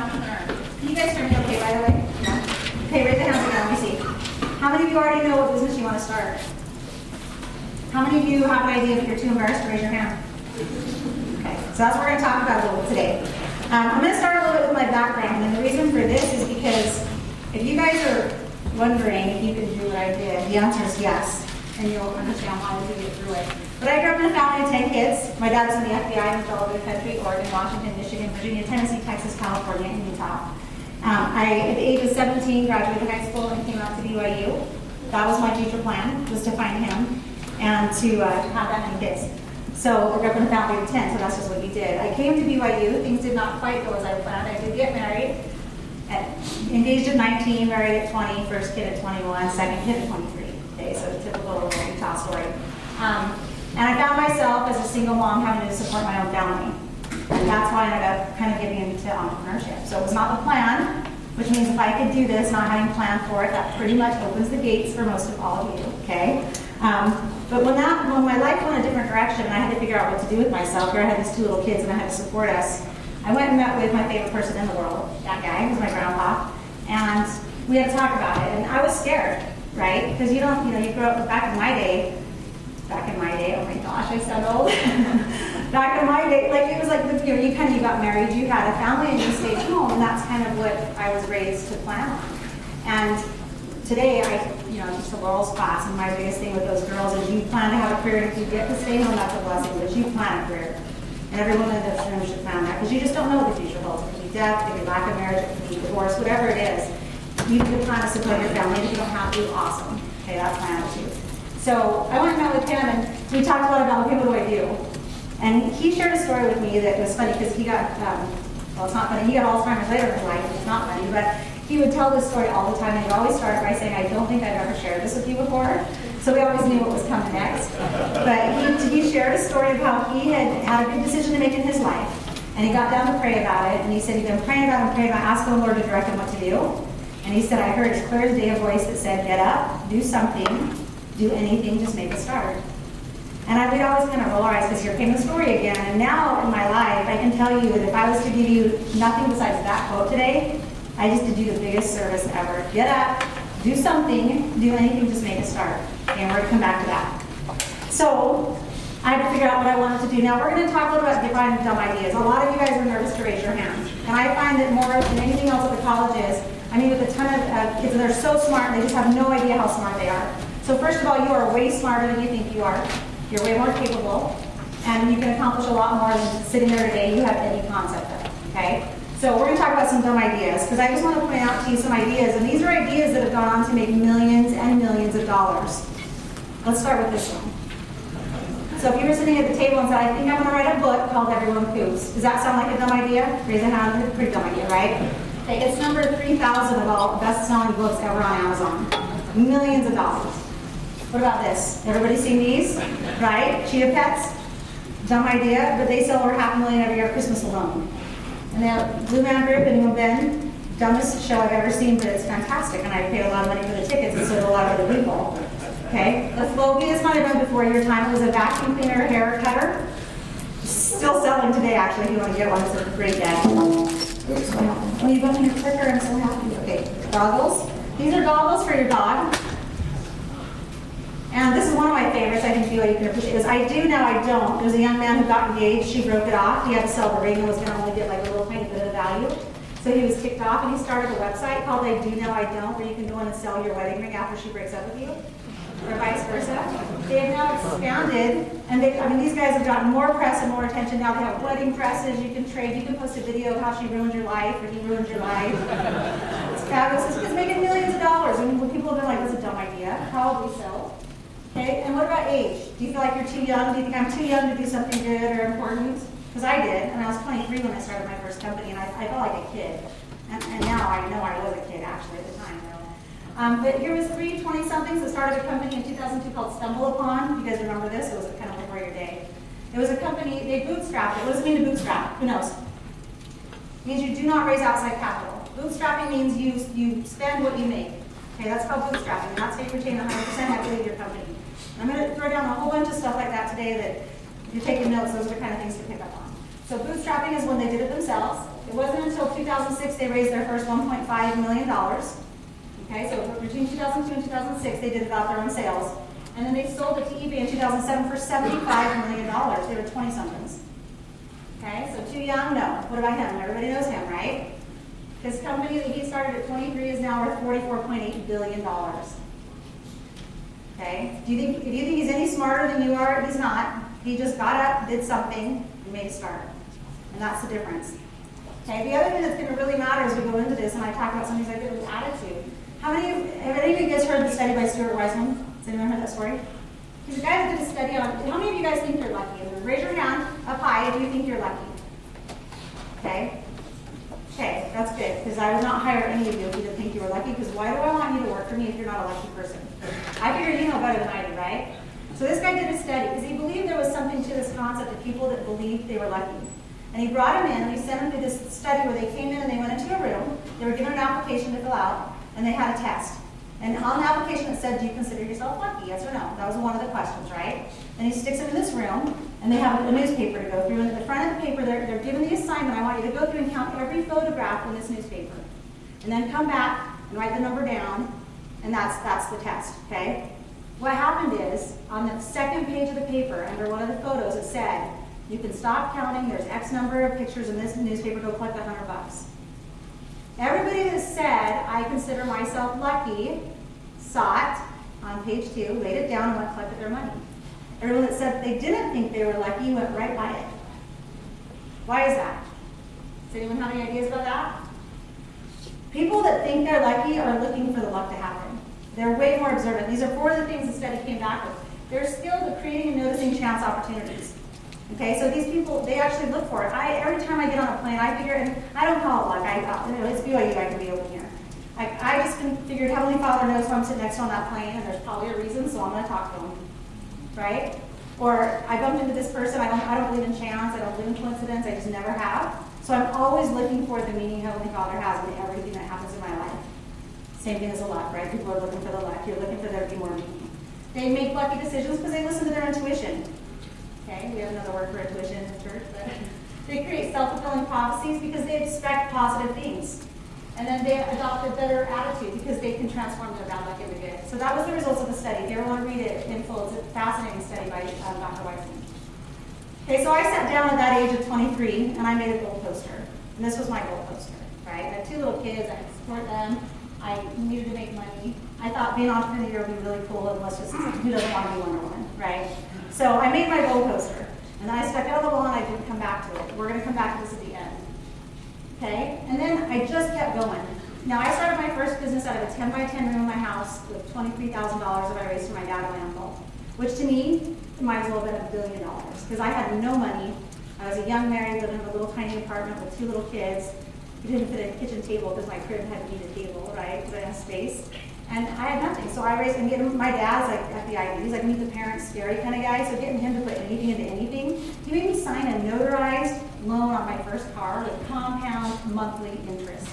entrepreneur. Can you guys hear me okay, by the way? Yeah. Okay, raise your hands again. Let me see. How many of you already know what business you want to start? How many of you have an idea but you're too embarrassed to raise your hand? Okay, so that's what we're going to talk about a little bit today. I'm going to start a little bit with my background, and the reason for this is because if you guys are wondering if you can do what I did, the answer is yes, and you'll understand why we get through it. But I grew up in a family of 10 kids. My dad's in the FBI, moved all over the country: Oregon, Washington, Michigan, Virginia, Tennessee, Texas, California, and Utah. I, at the age of 17, graduated high school and came out to BYU. That was my future plan, was to find him and to have that many kids. So I grew up in a family of 10, so that's just what we did. I came to BYU. Things did not quite go as I planned. I did get married, engaged at 19, married at 20, first kid at 21, second kid at 23. Okay, so the typical Utah story. And I found myself as a single mom having to support my own family. And that's why I ended up kind of getting into entrepreneurship. So it was not the plan, which means if I could do this, not having planned for it, that pretty much opens the gates for most of all of you, okay? But when my life went a different direction and I had to figure out what to do with myself, here I had these two little kids and I had to support us, I went and met with my favorite person in the world, that guy, who was my grandpa, and we had to talk about it. And I was scared, right? Because you grew up back in my day, oh my gosh, I sound old. Back in my day, like it was like, you got married, you had a family, and you stayed home, and that's kind of what I was raised to plan on. And today, I teach the Laurel's class, and my biggest thing with those girls is you plan to have a career, and if you get to stay home, that's a blessing, but you plan a career. And every woman in this room should plan that, because you just don't know what the future holds. It could be death, it could be lack of marriage, it could be divorce, whatever it is. You need to plan to support your family. If you don't have to, awesome. Okay, that's my attitude. So I went and met with him, and we talked a lot about, okay, what do I do? And he shared a story with me that was funny, because he got, well, it's not funny, he got Alzheimer's later in his life, it's not funny, but he would tell this story all the time, and he'd always start by saying, I don't think I've ever shared this with you before. So we always knew what was coming next. But he shared a story of how he had a big decision to make in his life, and he got down to pray about it, and he said he'd been praying about it, asking the Lord to direct him what to do. And he said, I heard as clear as day a voice that said, get up, do something, do anything, just make a start. And we'd always kind of roll our eyes, because here came the story again. And now in my life, I can tell you that if I was to give you nothing besides that quote today, I just did you the biggest service ever. Get up, do something, do anything, just make a start. And we're going to come back to that. So I had to figure out what I wanted to do. Now we're going to talk a little about defining dumb ideas. A lot of you guys are nervous to raise your hand. And I find that more than anything else at the colleges, I meet with a ton of kids, and they're so smart, and they just have no idea how smart they are. So first of all, you are way smarter than you think you are. You're way more capable, and you can accomplish a lot more than sitting there today you have any concept of, okay? So we're going to talk about some dumb ideas, because I just want to point out to you some ideas, and these are ideas that have gone on to make millions and millions of dollars. Let's start with this one. So if you were sitting at the table and said, I think I'm going to write a book called Everyone Poops. Does that sound like a dumb idea? Raise a hand. It's a pretty dumb idea, right? Okay, it's number 3,000 of all best-selling books ever on Amazon. Millions of dollars. What about this? Everybody seen these? Right? Cheetah Pets? Dumb idea, but they sell over $500,000 every year at Christmas alone. And they have Blue Man Group, anyone been? Dumbest show I've ever seen, but it's fantastic, and I paid a lot of money for the tickets, and so did a lot of other people. Okay? The Flowbee might have been before your time. It was a vacuum cleaner hair cutter. Still selling today, actually, if you want to get one. It's a great day. Oh, you got me a clicker. I'm so happy. Okay, goggles. These are goggles for your dog. And this is one of my favorites. I think you can appreciate this. I do, now I don't. There's a young man who got engaged. She broke it off. He had to sell the ring and was going to only get like a little tiny bit of value. So he was kicked off, and he started a website called I Do, Now I Don't, where you can go in and sell your wedding ring after she breaks up with you, or vice versa. They have now expanded, and these guys have gotten more press and more attention now. They have wedding dresses. You can trade. You can post a video of how she ruined your life, or he ruined your life. It's fabulous. It's making millions of dollars. And when people have been like, that's a dumb idea. Probably so. Okay, and what about age? Do you feel like you're too young? Do you think I'm too young to do something good or important? Because I did, and I was 23 when I started my first company, and I felt like a kid. And now I know I was a kid, actually, at the time, though. But here was 3 20-somethings that started a company in 2002 called Stumble Upon. You guys remember this? It was kind of before your day. It was a company, they bootstrapped it. What does it mean to bootstrap? Who knows? It means you do not raise outside capital. Bootstrapping means you spend what you make. Okay, that's called bootstrapping, and that's how you retain 100% equity of your company. I'm going to throw down a whole bunch of stuff like that today that if you're taking notes, those are the kind of things to pick up on. So bootstrapping is when they did it themselves. It wasn't until 2006 they raised their first $1.5 million. Okay, so between 2002 and 2006 they did it out their own sales. And then they sold it to eBay in 2007 for $75 million. They were 20-somethings. Okay, so too young? No. What about him? Everybody knows him, right? His company that he started at 23 is now worth $44.8 billion. Okay? Do you think he's any smarter than you are? He's not. He just got up, did something, and made a start. And that's the difference. Okay, the other thing that's going to really matter as we go into this, and I talk about something like with attitude. Have any of you guys heard the study by Stuart Wiseman? Has anyone heard that story? He's a guy that did a study on, how many of you guys think you're lucky? Raise your hand up high if you think you're lucky. Okay? Okay, that's good, because I would not hire any of you if you didn't think you were lucky, because why do I want you to work for me if you're not a lucky person? I figure you know better than I do, right? So this guy did a study, because he believed there was something to this concept of people that believed they were lucky. And he brought them in, and he sent them through this study where they came in and they went into a room, they were given an application to fill out, and they had a test. And on the application it said, do you consider yourself lucky, yes or no? That was one of the questions, right? And he sticks them in this room, and they have a newspaper to go through, and at the front of the paper, they're given the assignment, I want you to go through and count every photograph in this newspaper. And then come back and write the number down, and that's the test, okay? What happened is, on the second page of the paper, under one of the photos, it said, you can stop counting, there's X number of pictures in this newspaper, go collect $100. Everybody that said, I consider myself lucky, saw it on page 2, laid it down, and went collected their money. Everyone that said they didn't think they were lucky went right by it. Why is that? Does anyone have any ideas about that? People that think they're lucky are looking for the luck to happen. They're way more observant. These are 4 of the things the study came back with. They're skilled at creating and noticing chance opportunities. Okay, so these people, they actually look for it. Every time I get on a plane, I figure, and I don't call it luck. It's BYU, I can be open here. I just figured Heavenly Father knows who I'm sitting next to on that plane, and there's probably a reason, so I'm going to talk to him. Right? Or I bumped into this person, I don't believe in chance, I don't believe in coincidence, I just never have. So I'm always looking for the meaning Heavenly Father has in everything that happens in my life. Same thing as the luck, right? People are looking for the luck. You're looking for there to be more meaning. They make lucky decisions because they listen to their intuition. Okay, we have another word for intuition in the church, but they create self-fulfilling prophecies because they expect positive things. And then they adopt a better attitude because they can transform their bad luck into good. So that was the results of the study. If you ever want to read it in full, it's a fascinating study by Dr. Weissman. Okay, so I sat down at that age of 23 and I made a goal poster. And this was my goal poster, right? I had 2 little kids, I could support them, I needed to make money. I thought being an entrepreneur would be really cool, and let's just, who doesn't want to be Wonder Woman, right? So I made my goal poster, and then I stuck it on the wall and I didn't come back to it. We're going to come back to this at the end. Okay, and then I just kept going. Now I started my first business out of a 10 by 10 room in my house with $23,000 that I raised from my dad and my uncle, which to me might as well have been $1 billion because I had no money. I was a young married, living in a little tiny apartment with 2 little kids. We didn't fit a kitchen table because my crib had to need a table, right? Because I didn't have space. And I had nothing. So I raised, and my dad's like FBI, he's like meet the parents scary kind of guy. So getting him to put anything into anything, he made me sign a notarized loan on my first car with compound monthly interest.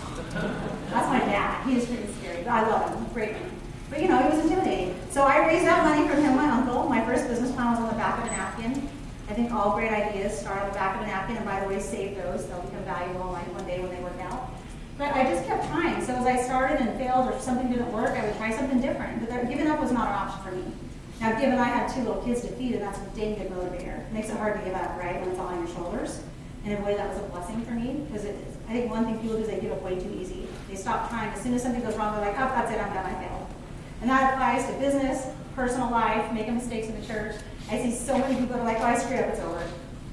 That's my dad. He is pretty scary, but I love him. Great man. But you know, he was intimidating. So I raised that money from him and my uncle. My first business plan was on the back of a napkin. I think all great ideas start on the back of a napkin, and by the way, save those. They'll become valuable in life one day when they work out. But I just kept trying. So as I started and failed or something didn't work, I would try something different. But giving up was not an option for me. Now, given I had 2 little kids to feed, and that's a dang good motivator. It makes it hard to give up, right, when it's all on your shoulders. And in a way, that was a blessing for me, because I think one thing people do is they give up way too easy. They stop trying. As soon as something goes wrong, they're like, oh, that's it, I'm done, I failed. And that applies to business, personal life, making mistakes in the church. I see so many people that are like, oh, I screwed up, it's over.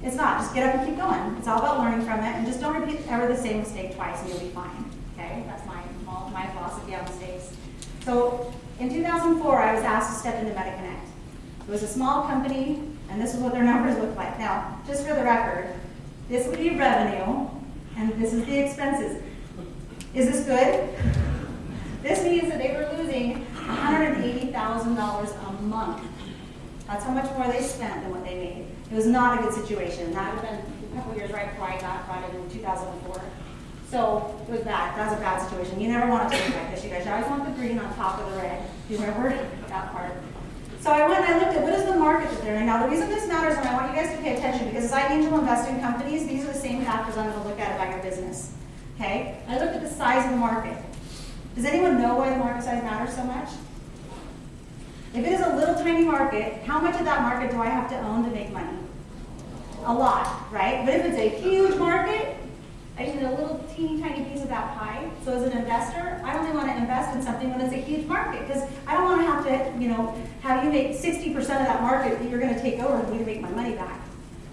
It's not. Just get up and keep going. It's all about learning from it, and just don't repeat ever the same mistake twice, and you'll be fine. Okay? That's my philosophy on mistakes. So in 2004, I was asked to step into MediConnect. It was a small company, and this is what their numbers look like. Now, just for the record, this would be revenue, and this is the expenses. Is this good? This means that they were losing $180,000 a month. That's how much more they spent than what they made. It was not a good situation. That would have been a couple years right before I got brought in 2004. So it was bad. That was a bad situation. You never want to take like this, you guys. You always want the green on top of the red. Do you remember that part? So I went and I looked at what is the market market that they're in. Now, the reason this matters, and I want you guys to pay attention, because as I angel invest in companies, these are the same factors I'm going to look at about your business. Okay? I look at the size of the market. Does anyone know why the market size matters so much? If it is a little tiny market, how much of that market do I have to own to make money? A lot, right? But if it's a huge market, I just need a little teeny tiny piece of that pie. So as an investor, I only want to invest in something when it's a huge market, because I don't want to have to, have you make 60% of that market that you're going to take over for me to make my money back.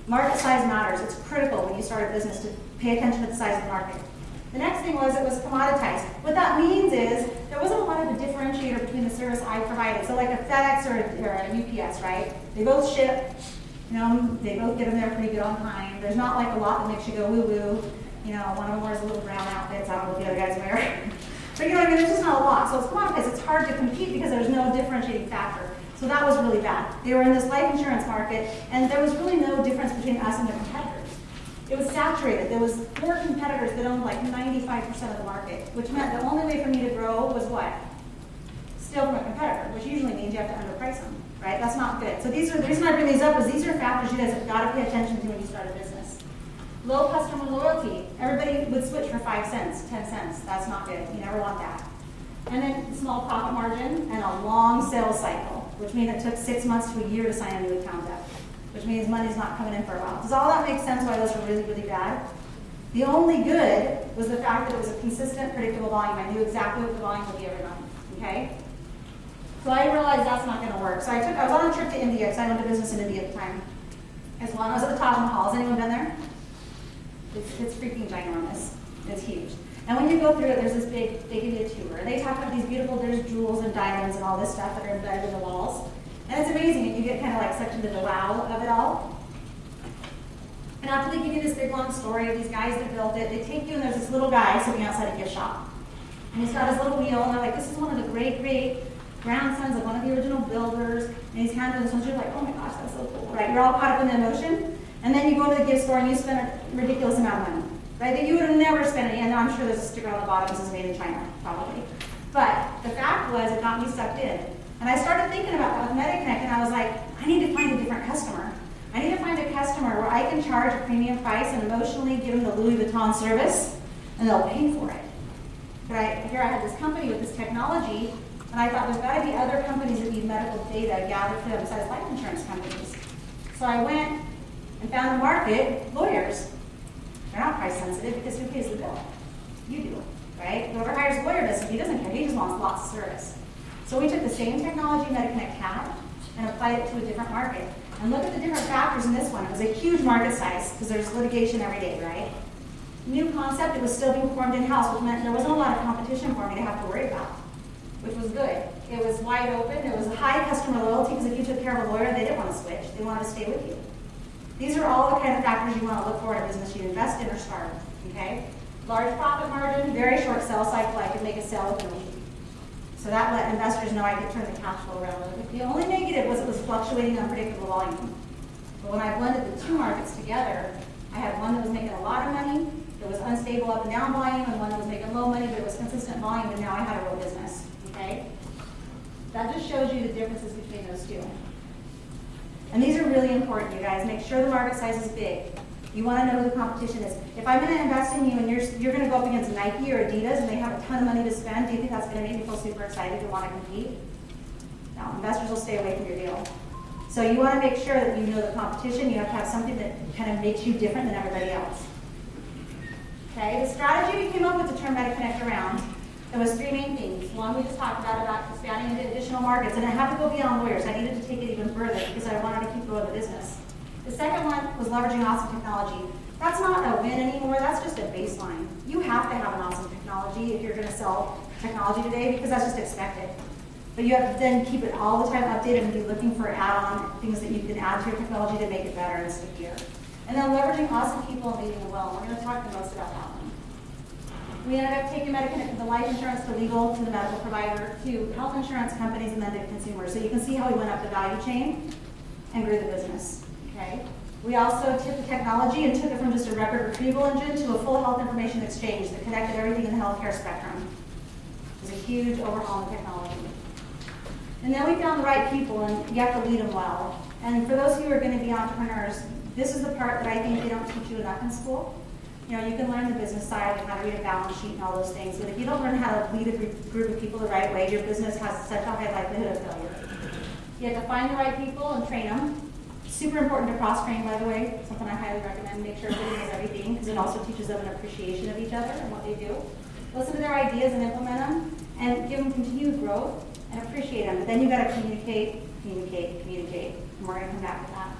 Market size matters. It's critical when you start a business to pay attention to the size of the market. The next thing was it was commoditized. What that means is there wasn't a lot of a differentiator between the service I provided. So like a FedEx or a UPS, right? They both ship, they both get them there pretty good on time. There's not like a lot that makes you go woo-woo. One of them wears little brown outfits. I don't know what the other guys wear. But you know what I mean? There's just not a lot. So it's commoditized. It's hard to compete because there's no differentiating factor. So that was really bad. They were in this life insurance market, and there was really no difference between us and the competitors. It was saturated. There was 4 competitors that owned like 95% of the market, which meant the only way for me to grow was what? Steal from a competitor, which usually means you have to underprice them, right? That's not good. So the reason I bring these up is these are factors you guys have got to pay attention to when you start a business. Low customer loyalty. Everybody would switch for 5 cents, 10 cents. That's not good. You never want that. And then small profit margin and a long sales cycle, which means it took 6 months to a year to sign a new account up, which means money's not coming in for a while. Does all that make sense why those were really, really bad? The only good was the fact that it was a consistent, predictable volume. I knew exactly what the volume would be every month, okay? So I realized that's not going to work. So I was on a trip to India, because I owned a business in India at the time. As well, I was at the Taj Mahal. Has anyone been there? It's freaking ginormous. It's huge. And when you go through it, there's this big, they give you a tour. And they talk about these beautiful, there's jewels and diamonds and all this stuff that are embedded in the walls. And it's amazing, and you get kind of like sucked into the wow of it all. And after they give you this big long story of these guys that built it, they take you and there's this little guy sitting outside a gift shop. And he's got his little wheel, and they're like, this is one of the great grandsons of one of the original builders. And he's handling this one, so you're like, oh my gosh, that's so cool, right? You're all caught up in the emotion. And then you go to the gift store and you spend a ridiculous amount of money, right? That you would have never spent it. And I'm sure there's a sticker on the bottom that says made in China, probably. But the fact was, it got me sucked in. And I started thinking about that with MediConnect, and I was like, I need to find a different customer. I need to find a customer where I can charge a premium price and emotionally give them the Louis Vuitton service, and they'll pay for it. But here I had this company with this technology, and I thought there's got to be other companies that need medical data gathered for them besides life insurance companies. So I went and found the market, lawyers. They're not price sensitive because who pays the bill? You do, right? Whoever hires a lawyer doesn't, he doesn't care, he just wants lots of service. So we took the same technology MediConnect had and applied it to a different market. And look at the different factors in this one. It was a huge market size because there's litigation every day, right? New concept, it was still being formed in-house, which meant there wasn't a lot of competition for me to have to worry about, which was good. It was wide open, it was high customer loyalty because if you took care of a lawyer, they didn't want to switch, they wanted to stay with you. These are all the kind of factors you want to look for in a business you invest in or start, okay? Large profit margin, very short sales cycle, I could make a sale within a week. So that let investors know I could turn the cash flow around. The only negative was it was fluctuating unpredictable volume. But when I blended the 2 markets together, I had one that was making a lot of money, that was unstable up and down volume, and one that was making low money, but it was consistent volume, and now I had a real business, okay? That just shows you the differences between those two. And these are really important, you guys. Make sure the market size is big. You want to know who the competition is. If I'm going to invest in you and you're going to go up against Nike or Adidas and they have a ton of money to spend, do you think that's going to make me feel super excited to want to compete? No, investors will stay away from your deal. So you want to make sure that you know the competition. You have to have something that kind of makes you different than everybody else. Okay, the strategy we came up with to turn MediConnect around, there was 3 main things. One we just talked about expanding into additional markets, and it had to go beyond lawyers. I needed to take it even further because I wanted to keep growing the business. The second one was leveraging awesome technology. That's not a win anymore, that's just a baseline. You have to have an awesome technology if you're going to sell technology today because that's just expected. But you have to then keep it all the time updated and be looking for add-on things that you can add to your technology to make it better and stickier. And then leveraging awesome people and leading them well. We're going to talk the most about that one. We ended up taking MediConnect from the life insurance to legal to the medical provider to health insurance companies and then to consumers. So you can see how we went up the value chain and grew the business. Okay. We also took the technology and took it from just a record retrieval engine to a full health information exchange that connected everything in the healthcare spectrum. It was a huge overhaul in technology. And then we found the right people, and you have to lead them well. And for those who are going to be entrepreneurs, this is the part that I think they don't teach you enough in school. You know, you can learn the business side and how to read a balance sheet and all those things, but if you don't learn how to lead a group of people the right way, your business has such a high likelihood of failure. You have to find the right people and train them. Super important to cross-train, by the way, something I highly recommend. Make sure everybody knows everything, because it also teaches them an appreciation of each other and what they do. Listen to their ideas and implement them, and give them continued growth and appreciate them. But then you've got to communicate, and we're going to come back to that.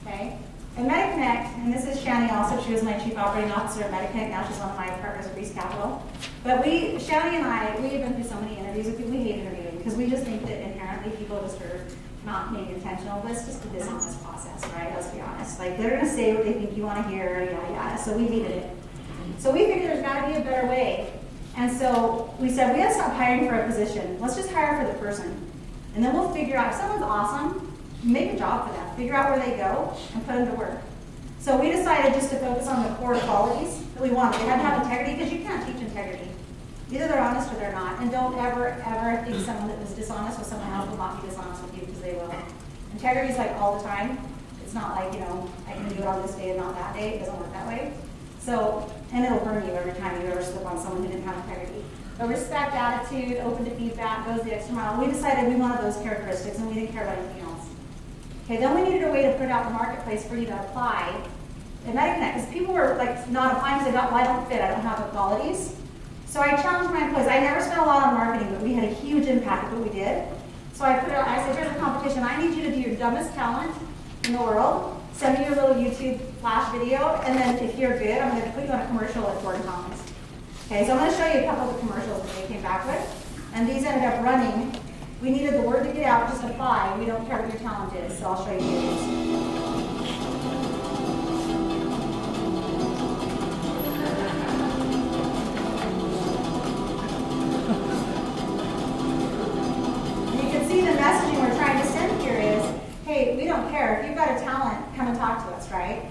Okay? At MediConnect, and this is Shani also, she was my chief operating officer at MediConnect, now she's one of my partners at Rees Capital. But Shani and I, we have been through so many interviews with people. We hate interviewing because we just think that inherently people just are not being intentional, but it's just a dishonest process, right? Let's be honest. Like, they're going to say what they think you want to hear, yada, yada. So we hated it. So we figured there's got to be a better way. And so we said, we got to stop hiring for a position. Let's just hire for the person. And then we'll figure out if someone's awesome, make a job for them. Figure out where they go and put them to work. So we decided just to focus on the core qualities that we wanted. They had to have integrity, because you can't teach integrity. Either they're honest or they're not. And don't ever, ever think someone that was dishonest with someone else will not be dishonest with you, because they will. Integrity is like all the time. It's not like, you know, I can do it on this day and not that day. It doesn't work that way. So, and it'll burn you every time you ever slip on someone who didn't have integrity. But respect, attitude, open to feedback, goes the extra mile. We decided we wanted those characteristics, and we didn't care about anything else. Okay, then we needed a way to put it out in the marketplace for you to apply at MediConnect, because people were like not applying because they thought, well, I don't fit, I don't have the qualities. So I challenged my employees. I never spent a lot on marketing, but we had a huge impact at what we did. So I put it out, I said, here's a competition. I need you to do your dumbest talent in the world. Send me your little YouTube flash video, and then if you're good, I'm going to put you on a commercial at Gordon Collins. Okay, so I'm going to show you a couple of the commercials that they came back with, and these ended up running. We needed the word to get out, just apply. We don't care what your talent is, so I'll show you these. Messaging we're trying to send here is, hey, we don't care. If you've got a talent, come and talk to us, right?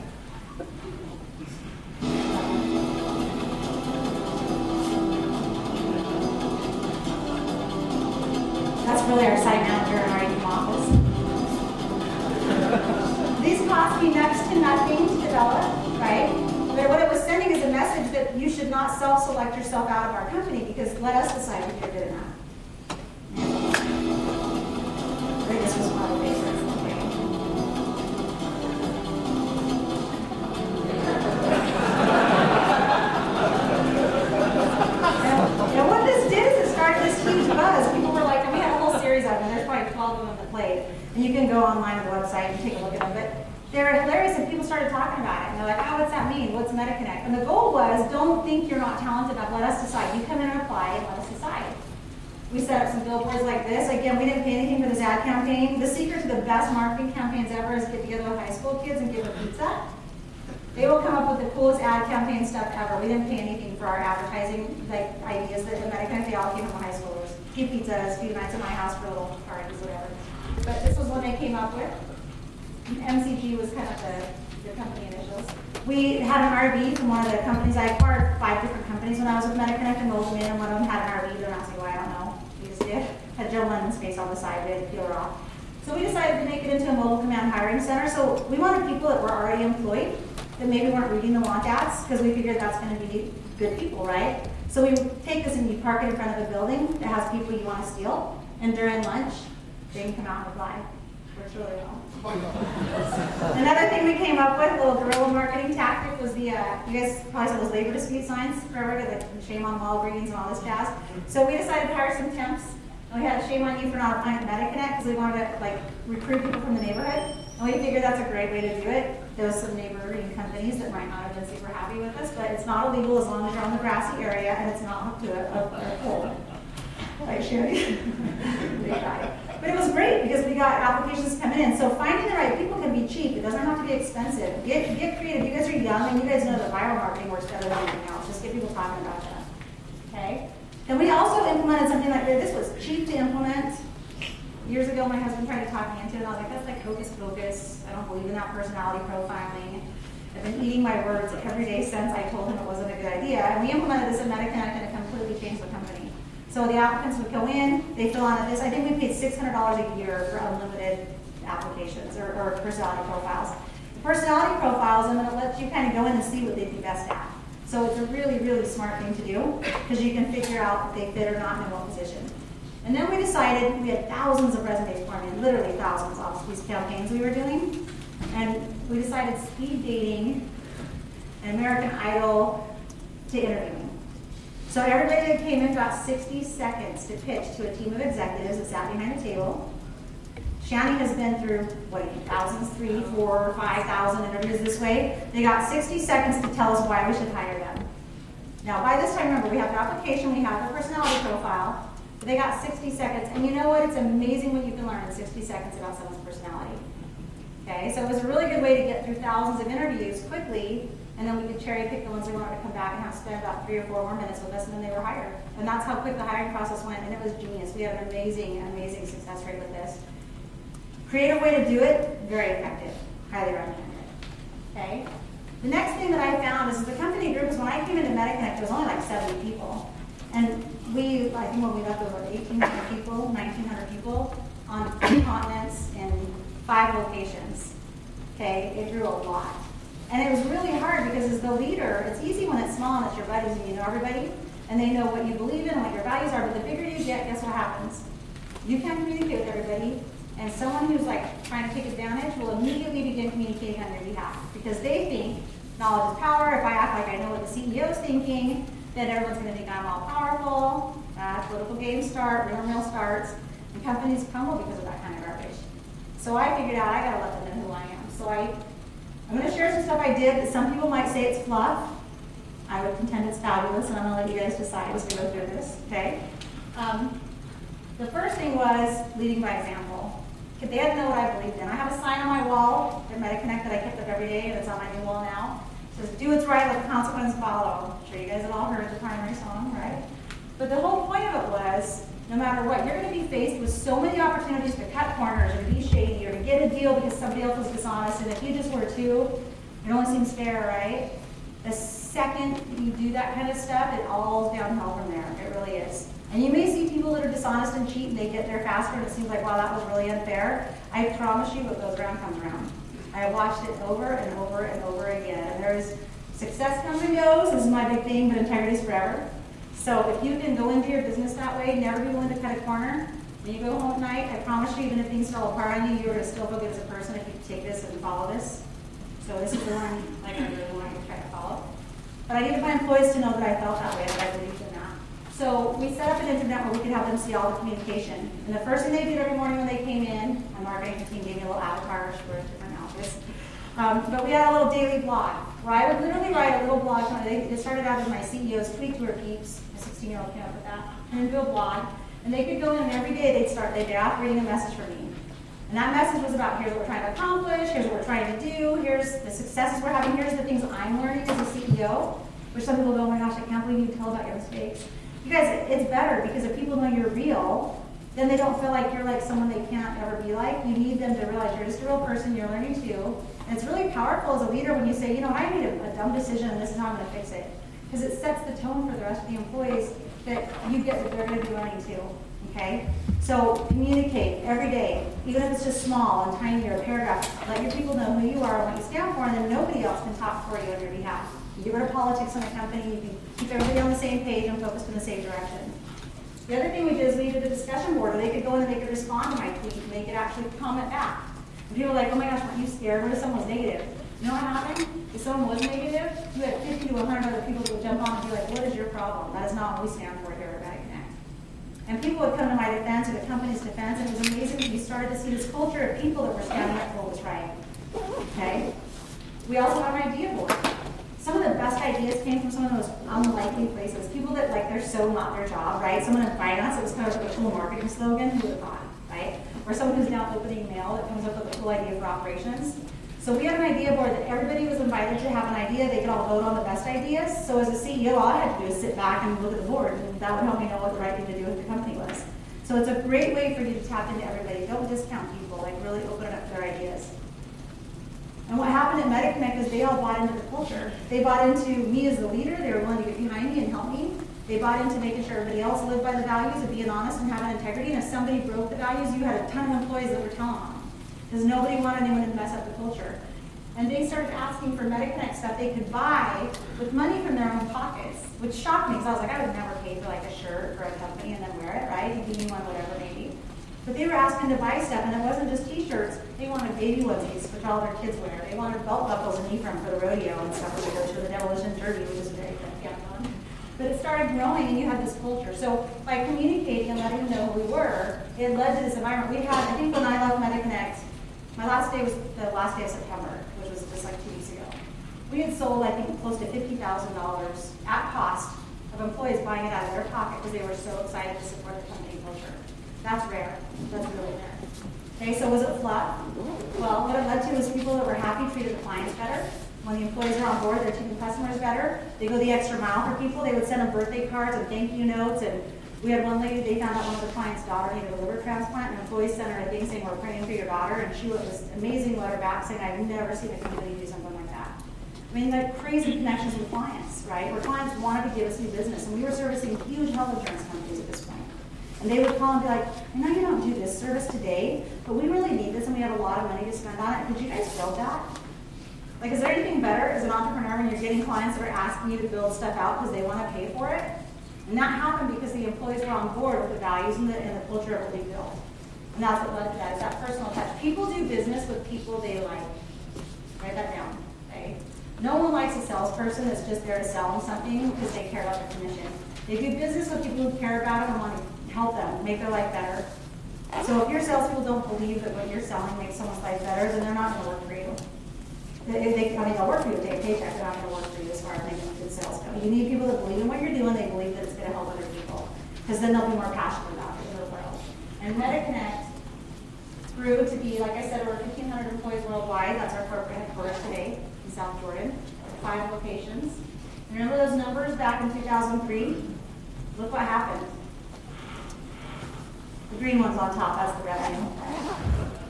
That's really our site manager in our ecom office. These cost me next to nothing to develop, right? But what it was sending is a message that you should not self-select yourself out of our company, because let us decide if you're good enough. This was one of the favorites. And what this did is it started this huge buzz. People were like, and we had a whole series of them. There's probably 12 of them that played. And you can go online on the website and take a look at them. But they're hilarious, and people started talking about it. And they're like, oh, what's that mean? What's MediConnect? And the goal was, don't think you're not talented enough. Let us decide. You come in and apply, and let us decide. We set up some billboards like this. Again, we didn't pay anything for this ad campaign. The secret to the best marketing campaigns ever is get together with high school kids and give them pizza. They will come up with the coolest ad campaign stuff ever. We didn't pay anything for our advertising like ideas that the MediConnect, they all came from high schoolers. Few pizzas, few nights at my house for little parties, whatever. But this was what they came up with. MCG was kind of the company initials. We had an RV from one of the companies. I acquired 5 different companies when I was with MediConnect and rolled them in, and one of them had an RV. They're not saying why, I don't know. We just did. Had Joe London's face on the side. We had to peel her off. So we decided to make it into a mobile command hiring center. So we wanted people that were already employed, that maybe weren't reading the want ads, because we figured that's going to be good people, right? So we take this and you park it in front of a building that has people you want to steal, and during lunch, they can come out and apply. Works really well. Another thing we came up with, a little guerrilla marketing tactic, was the, you guys probably saw those labor dispute signs forever, like shame on Walgreens and all this jazz. So we decided to hire some temps, and we had a shame on you for not applying to MediConnect, because we wanted to like recruit people from the neighborhood. And we figured that's a great way to do it. There was some neighboring companies that might not have been super happy with us, but it's not illegal as long as you're on the grassy area and it's not hooked to a pole. Like Sherry. They tried. But it was great because we got applications coming in. So finding the right people can be cheap. It doesn't have to be expensive. Get creative. You guys are young and you guys know that viral marketing works better than anything else. Just get people talking about that. Okay? And we also implemented something like this. Was cheap to implement. Years ago, my husband tried to talk me into it, and I was like, that's like hocus pocus. I don't believe in that personality profiling. I've been eating my words every day since I told him it wasn't a good idea. And we implemented this in MediConnect, and it completely changed the company. So the applicants would go in, they fill out this. I think we paid $600 a year for unlimited applications or personality profiles. The personality profiles, and then it lets you kind of go in and see what they'd be best at. So it's a really, really smart thing to do because you can figure out if they fit or not in what position. And then we decided, we had thousands of resumes forming in, literally thousands of these campaigns we were doing. And we decided speed dating and American Idol to interviewing. So everybody that came in got 60 seconds to pitch to a team of executives that sat behind the table. Shani has been through, thousands, 3, 4, 5,000 interviews this way. They got 60 seconds to tell us why we should hire them. Now, by this time, remember, we have the application, we have the personality profile, but they got 60 seconds. And you know what? It's amazing what you can learn in 60 seconds about someone's personality. Okay, so it was a really good way to get through thousands of interviews quickly, and then we could cherry pick the ones we wanted to come back and have spend about 3 or 4 more minutes with us, and then they were hired. And that's how quick the hiring process went, and it was genius. We had an amazing, amazing success rate with this. Creative way to do it, very effective. Highly recommend it. Okay? The next thing that I found is the company grew, because when I came into MediConnect, there was only like 70 people. And I think when we left, there was like 1,800 people, 1,900 people on 3 continents in 5 locations. Okay? It grew a lot. And it was really hard because as the leader, it's easy when it's small and it's your buddies and you know everybody, and they know what you believe in and what your values are, but the bigger you get, guess what happens? You can't communicate with everybody. And someone who's like trying to take advantage will immediately begin communicating on your behalf because they think knowledge is power. If I act like I know what the CEO is thinking, then everyone's going to think I'm all powerful. Political games start, rumor mill starts, and companies crumble because of that kind of garbage. So I figured out I got to let them know who I am. So I'm going to share some stuff I did that some people might say it's fluff. I would contend it's fabulous, and I'm going to let you guys decide as we go through this. Okay. The first thing was leading by example. They had to know what I believed in. I have a sign on my wall at MediConnect that I kept up every day, and it's on my new wall now. It says, do what's right, let the consequence follow. I'm sure you guys have all heard the primary song, right? But the whole point of it was, no matter what, you're going to be faced with so many opportunities to cut corners or to be shady or to get a deal because somebody else was dishonest, and if you just were too, it only seems fair, right? The second you do that kind of stuff, it all is downhill from there. It really is. And you may see people that are dishonest and cheat and they get there faster and it seems like, wow, that was really unfair. I promise you what goes around comes around. I have watched it over and over and over again. And there's success comes and goes. This is my big thing, but integrity is forever. So if you can go into your business that way, never be willing to cut a corner, when you go home at night, I promise you, even if things fall apart on you, you're going to still feel good as a person if you take this and follow this. So this is the one I really want to try to follow. But I needed my employees to know that I felt that way, that I believed in that. So we set up an internet where we could have them see all the communication. And the first thing they did every morning when they came in, my marketing team gave me a little avatar, we're different outfits. But we had a little daily blog where I would literally write a little blog. It started out as my CEO's tweet to her peeps. My 16-year-old came up with that. And into a blog. And they could go in and every day they'd start their day off reading a message from me. And that message was about here's what we're trying to accomplish, here's what we're trying to do, here's the successes we're having, here's the things I'm learning as a CEO. Which some people go, oh my gosh, I can't believe you tell about your mistakes. You guys, it's better because if people know you're real, then they don't feel like you're like someone they can't ever be like. You need them to realize you're just a real person, you're learning too. And it's really powerful as a leader when you say, you know, I made a dumb decision and this is how I'm going to fix it. Because it sets the tone for the rest of the employees that you get that they're going to be learning too. Okay? So communicate every day, even if it's just small and tiny or a paragraph. Let your people know who you are and what you stand for, and then nobody else can talk for you on your behalf. You get rid of politics in a company, you can keep everybody on the same page and focused in the same direction. The other thing we did is we did a discussion board where they could go in and they could respond to my tweet and they could actually comment back. And people were like, oh my gosh, weren't you scared? What if someone was negative? You know what happened? If someone was negative, you had 50 to 100 other people that would jump on and be like, what is your problem? That is not what we stand for here at MediConnect. And people would come to my defense or the company's defense, and it was amazing that we started to see this culture of people that were standing up for what was right. Okay? We also have an idea board. Some of the best ideas came from some of those unlikely places. People that like they're so not their job, right? Someone in finance, it was kind of like a cool marketing slogan, who would have thought, right? Or someone who's now opening mail that comes up with a cool idea for operations. So we had an idea board that everybody was invited to have an idea. They could all vote on the best ideas. So as a CEO, all I had to do is sit back and look at the board, and that would help me know what the right thing to do with the company was. So it's a great way for you to tap into everybody. Don't discount people, like really open up their ideas. And what happened at MediConnect is they all bought into the culture. They bought into me as the leader. They were willing to get behind me and help me. They bought into making sure everybody else lived by the values of being honest and having integrity. And if somebody broke the values, you had a ton of employees that were telling on them. Because nobody wanted anyone to mess up the culture. And they started asking for MediConnect stuff they could buy with money from their own pockets, which shocked me because I was like, I would never pay for like a shirt for a company and then wear it, right? You give me one, whatever, maybe. But they were asking to buy stuff, and it wasn't just t-shirts. They wanted baby onesies, which all their kids wear. They wanted belt buckles and apron for the rodeo and stuff when they go to the Demolition Derby, which is very fun. But it started growing, and you had this culture. So by communicating and letting them know who we were, it led to this environment. We had, I think when I left MediConnect, my last day was the last day of September, which was just like 2 weeks ago. We had sold, I think, close to $50,000 at cost of employees buying it out of their pocket because they were so excited to support the company culture. That's rare. That's really rare. Okay, so was it fluff? Well, what it led to is people that were happy treated the clients better. When the employees are on board, they're treating customers better. They go the extra mile for people. They would send them birthday cards and thank you notes. And we had one lady, they found out one of the client's daughter needed a liver transplant, and employees sent her a thing saying, we're praying for your daughter. And she wrote this amazing letter back saying, I've never seen a community do something like that. I mean, like crazy connections with clients, right? Where clients wanted to give us new business. And we were servicing huge health insurance companies at this point. And they would call and be like, I know you don't do this service today, but we really need this and we have a lot of money to spend on it. Could you guys build that? Like, is there anything better as an entrepreneur when you're getting clients that are asking you to build stuff out because they want to pay for it? And that happened because the employees were on board with the values and the culture of what we built. And that's what led to that, is that personal touch. People do business with people they like. Write that down, okay? No one likes a salesperson that's just there to sell them something because they care about their commission. They do business with people who care about them and want to help them, make their life better. So if your salespeople don't believe that what you're selling makes someone's life better, then they're not going to work for you. They'll work for you, take a paycheck, they're not going to work for you as far as making a good sales go. You need people that believe in what you're doing, they believe that it's going to help other people, because then they'll be more passionate about it in the world. And MediConnect grew to be, like I said, over 1,500 employees worldwide. That's our corporate headquarters today in South Jordan, 5 locations. Remember those numbers back in 2003? Look what happened. The green one's on top, that's the revenue.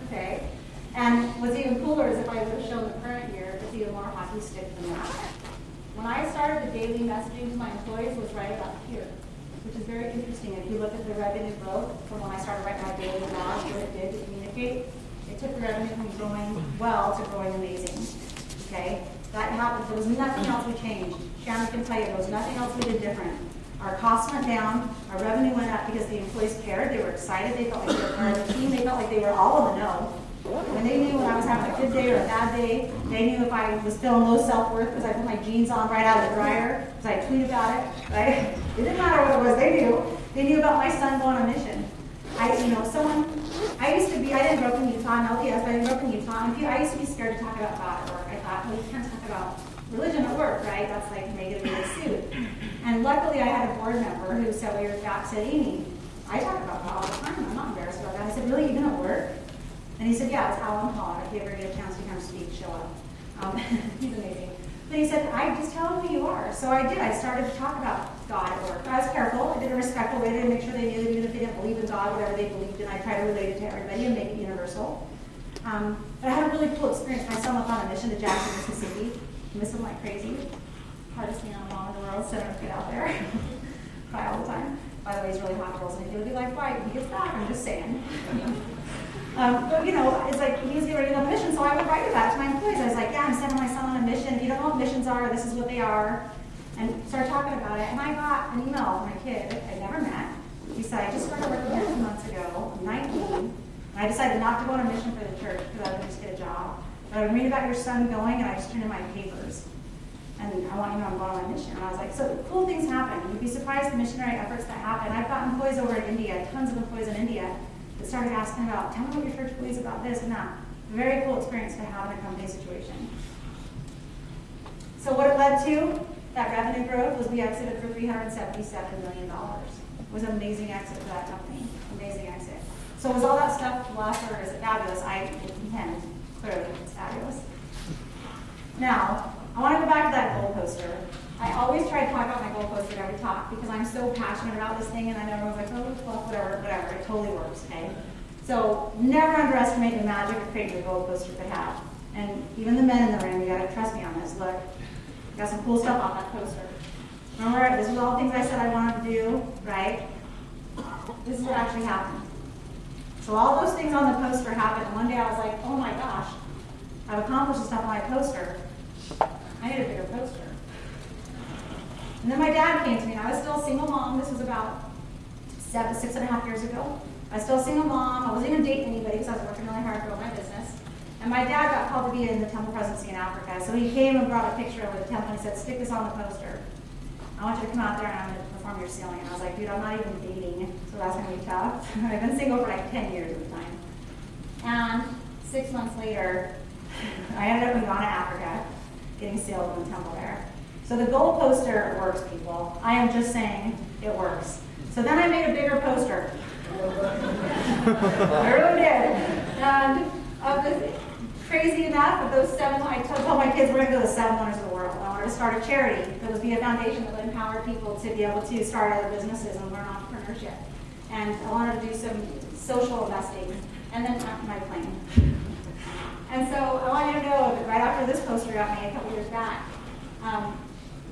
Okay? And what's even cooler is if I would have shown the current year, it's even more hockey stick than that. When I started, the daily messaging to my employees was right about here, which is very interesting. If you look at the revenue growth from when I started writing my daily blog, what it did to communicate, it took the revenue from growing well to growing amazing. Okay? That happened. There was nothing else we changed. Shannon can tell you, there was nothing else we did different. Our costs went down, our revenue went up because the employees cared, they were excited, they felt like they were part of the team, they felt like they were all in the know. And they knew when I was having a good day or a bad day, they knew if I was feeling low self-worth because I put my jeans on right out of the dryer, because I tweet about it, right? It didn't matter what it was, they knew. They knew about my son going on a mission. I didn't grow up in Utah in LDS, but I grew up in Utah, and I used to be scared to talk about God at work. I thought, well, you can't talk about religion at work, right? That's like negative suit. And luckily, I had a board member who several years back said, Amy, I talk about God all the time. I'm not embarrassed about that. I said, really, even at work? And he said, yeah, it's how I'm called. If you ever get a chance to come speak, show up. He's amazing. But he said, I just tell them who you are. So I did. I started to talk about God at work. I was careful. I did a respectful way to make sure they knew that even if they didn't believe in God, whatever they believed in, I tried to relate it to everybody and make it universal. But I had a really cool experience. My son went on a mission to Jackson, Mississippi. I miss him like crazy. Hardest thing on mom in the world, send him to get out there. Cry all the time. By the way, he's really hot girls, and he's going to be like, why? He gets back, I'm just saying. But it's like he was getting ready to go on a mission, so I would write about it to my employees. I was like, yeah, I'm sending my son on a mission. If you don't know what missions are, this is what they are. And started talking about it. And I got an email from a kid I'd never met. He said, I just started working here 2 months ago. I'm 19. And I decided not to go on a mission for the church because I was going to just get a job. But I read about your son going, and I just turned in my papers. And I want you to know I'm going on a mission. And I was like, so cool things happen. You'd be surprised the missionary efforts that happen. I've got employees over in India, tons of employees in India, that started asking about, tell me what your church believes about this and that. A very cool experience to have in a company situation. So what it led to, that revenue growth, was we exited for $377 million. It was an amazing exit for that company. Amazing exit. So was all that stuff fluff or is it fabulous? I contend, clearly, it's fabulous. Now, I want to go back to that goal poster. I always try to talk about my goal poster at every talk because I'm so passionate about this thing, and I know everyone's like, oh, fluff, whatever, it totally works, okay? So never underestimate the magic of creating a goal poster could have. And even the men in the room, you gotta trust me on this. Look, got some cool stuff on that poster. Remember, this was all the things I said I wanted to do, right? This is what actually happened. So all those things on the poster happened. One day I was like, oh my gosh, I've accomplished the stuff on my poster. I need a bigger poster. And then my dad came to me, and I was still a single mom. This was about 6.5 years ago. I was still a single mom. I wasn't even dating anybody because I was working really hard to grow my business. And my dad got called to be in the temple presidency in Africa. So he came and brought a picture of the temple and he said, stick this on the poster. I want you to come out there and I'm going to perform your sealing. And I was like, dude, I'm not even dating, so that's going to be tough. I've been single for like 10 years at the time. And 6 months later, I ended up moving on to Africa, getting sealed in the temple there. So the gold poster works, people. I am just saying it works. So then I made a bigger poster. I really did. And crazy enough, of those 7, I told my kids we're going to go to the 7 wonders of the world. I wanted to start a charity that would be a foundation that would empower people to be able to start other businesses and learn entrepreneurship. And I wanted to do some social investing, and then my plane. And so I want you to know that right after this poster got made a couple years back,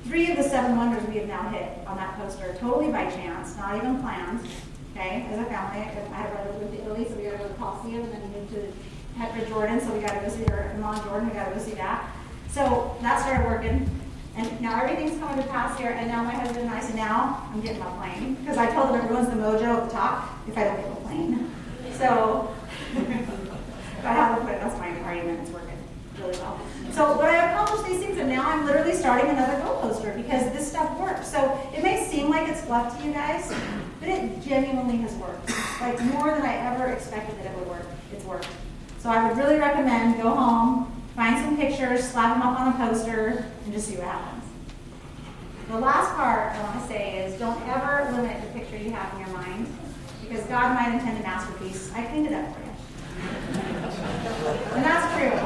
3 of the 7 wonders we have now hit on that poster, totally by chance, not even planned. Okay, as a family, I had a brother who moved to Italy, so we got to go to the Coliseum, and then he moved to Petra, Jordan, so we got to go see her mom, Jordan, we got to go see that. So that started working, and now everything's coming to pass here, and now my husband and I said, now I'm getting my plane, because I told them everyone's the mojo at the top if I don't get the plane. So, I have to put it, that's my argument, it's working really well. So, but I accomplished these things, and now I'm literally starting another goal poster, because this stuff works. So, it may seem like it's fluff to you guys, but it genuinely has worked. Like, more than I ever expected that it would work. It's worked. So I would really recommend go home, find some pictures, slap them up on a poster, and just see what happens. The last part I want to say is don't ever limit the picture you have in your mind, because God might intend a masterpiece. I cleaned it up for you. And that's true.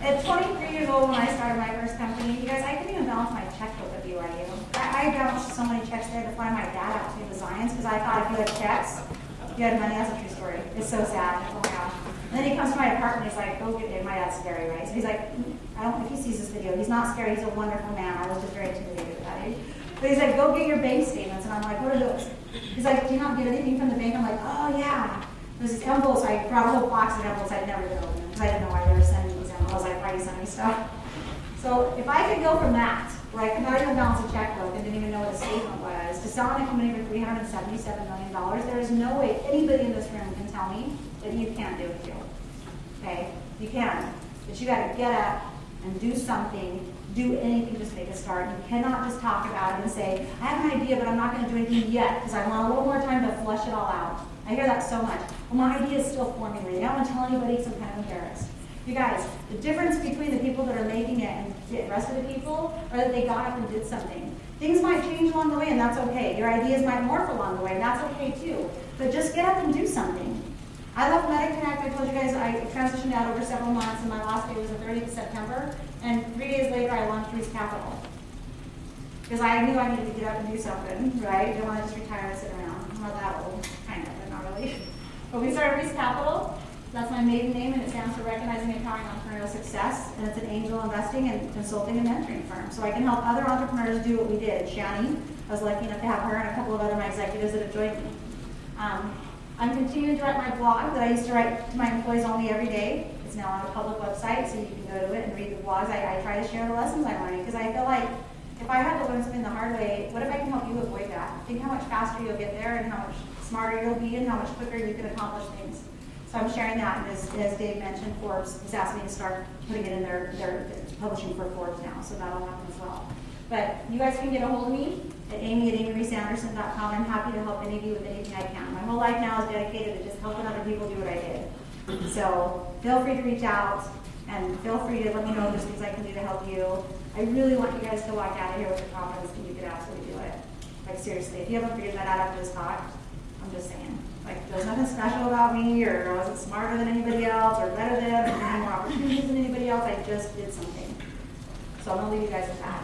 At 23 years old when I started my first company, you guys, I couldn't even balance my checkbook at BYU. I balanced so many checks there to fly my dad out to the Zions, because I thought if you had checks, you had money. That's a true story. It's so sad. Oh my gosh. And then he comes to my apartment, he's like, go get it. My dad's scary, right? So he's like, I don't know if he sees this video. He's not scary. He's a wonderful man. I was just very intimidated at that age. But he's like, go get your bank statements. And I'm like, what are those? He's like, do you not get anything from the bank? I'm like, oh, yeah. There's these envelopes. I brought a whole box of envelopes. I'd never been open them because I didn't know why they were sending these envelopes. I was like, why are you sending me stuff? So if I could go from that, where I could not even balance a checkbook and didn't even know what a statement was, to selling a company for $377 million, there is no way anybody in this room can tell me that you can't do it too. Okay? You can. But you got to get up and do something, do anything, just make a start. You cannot just talk about it and say, I have an idea, but I'm not going to do anything yet because I want a little more time to flesh it all out. I hear that so much. Well, my idea is still formulating. I don't want to tell anybody, so I'm kind of embarrassed. You guys, the difference between the people that are making it and the rest of the people are that they got up and did something. Things might change along the way, and that's okay. Your ideas might morph along the way, and that's okay too. But just get up and do something. I left MediConnect. I told you guys I transitioned out over several months, and my last day was the 30th of September. And 3 days later, I launched Rees Capital. Because I knew I needed to get up and do something, right? I didn't want to just retire and sit around. I'm not that old. Kind of, but not really. But we started Rees Capital. That's my maiden name, and it stands for Recognizing and Empowering Entrepreneurial Success. And it's an angel investing and consulting and mentoring firm. So I can help other entrepreneurs do what we did. Shani, I was lucky enough to have her and a couple of other my executives that have joined me. I'm continuing to write my blog that I used to write to my employees only every day. It's now on a public website, so you can go to it and read the blogs. I try to share the lessons I'm learning, because I feel like if I had to learn something the hard way, what if I can help you avoid that? Think how much faster you'll get there, and how much smarter you'll be, and how much quicker you can accomplish things. So I'm sharing that, and as Dave mentioned, Forbes has asked me to start putting it in their publishing for Forbes now, so that'll happen as well. But you guys can get a hold of me at amy@amyreesanderson.com. I'm happy to help any of you with anything I can. My whole life now is dedicated to just helping other people do what I did. So feel free to reach out, and feel free to let me know if there's things I can do to help you. I really want you guys to walk out of here with the confidence that you could absolutely do it. Like seriously, if you haven't figured that out after this talk, I'm just saying. Like, there's nothing special about me, or I wasn't smarter than anybody else, or better than, or had more opportunities than anybody else. I just did something. So I'm going to leave you guys with that.